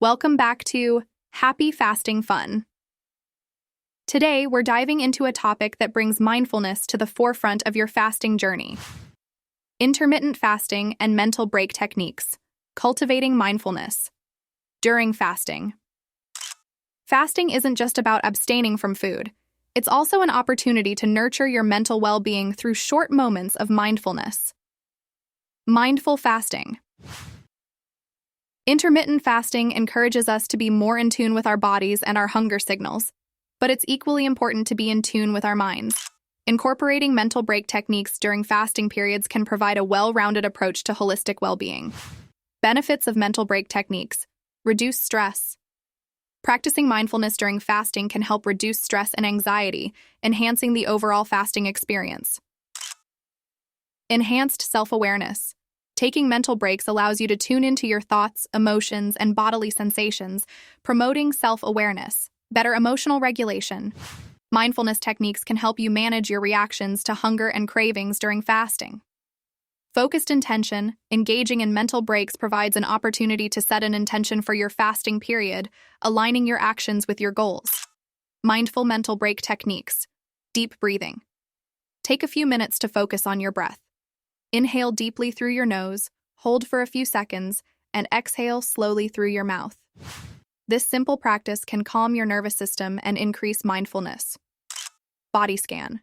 Welcome back to Happy Fasting Fun. Today, we're diving into a topic that brings mindfulness to the forefront of your fasting journey. Intermittent fasting and mental break techniques. Cultivating mindfulness. During fasting. Fasting isn't just about abstaining from food. It's also an opportunity to nurture your mental well-being through short moments of mindfulness. Mindful fasting. Intermittent fasting encourages us to be more in tune with our bodies and our hunger signals, but it's equally important to be in tune with our minds. Incorporating mental break techniques during fasting periods can provide a well-rounded approach to holistic well-being. Benefits of mental break techniques. Reduce stress. Practicing mindfulness during fasting can help reduce stress and anxiety, enhancing the overall fasting experience. Enhanced self-awareness. Taking mental breaks allows you to tune into your thoughts, emotions, and bodily sensations, promoting self-awareness, better emotional regulation. Mindfulness techniques can help you manage your reactions to hunger and cravings during fasting. Focused intention, engaging in mental breaks provides an opportunity to set an intention for your fasting period, aligning your actions with your goals. Mindful mental break techniques. Deep breathing. Take a few minutes to focus on your breath. Inhale deeply through your nose, hold for a few seconds, and exhale slowly through your mouth. This simple practice can calm your nervous system and increase mindfulness. Body scan.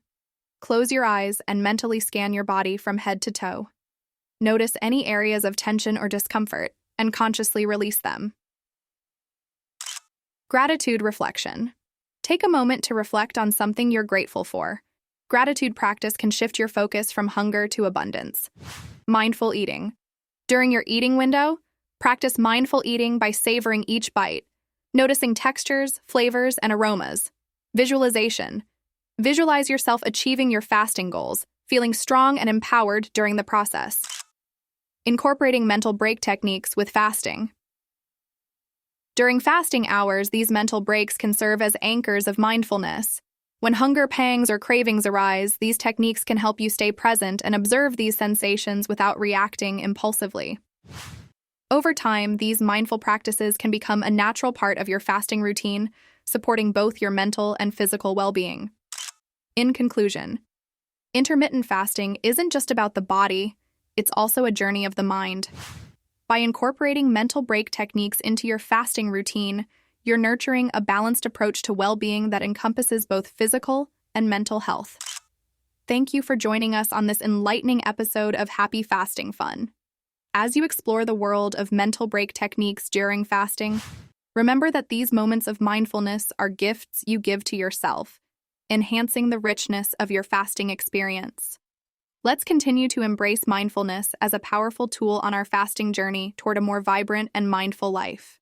Close your eyes and mentally scan your body from head to toe. Notice any areas of tension or discomfort, and consciously release them. Gratitude reflection. Take a moment to reflect on something you're grateful for. Gratitude practice can shift your focus from hunger to abundance. Mindful eating. During your eating window, practice mindful eating by savoring each bite, noticing textures, flavors, and aromas. Visualization. Visualize yourself achieving your fasting goals, feeling strong and empowered during the process. Incorporating mental break techniques with fasting. During fasting hours, these mental breaks can serve as anchors of mindfulness. When hunger pangs or cravings arise, these techniques can help you stay present and observe these sensations without reacting impulsively. Over time, these mindful practices can become a natural part of your fasting routine, supporting both your mental and physical well-being. In conclusion, intermittent fasting isn't just about the body, it's also a journey of the mind. By incorporating mental break techniques into your fasting routine, you're nurturing a balanced approach to well-being that encompasses both physical and mental health. Thank you for joining us on this enlightening episode of Happy Fasting Fun. As you explore the world of mental break techniques during fasting, remember that these moments of mindfulness are gifts you give to yourself, enhancing the richness of your fasting experience. Let's continue to embrace mindfulness as a powerful tool on our fasting journey toward a more vibrant and mindful life.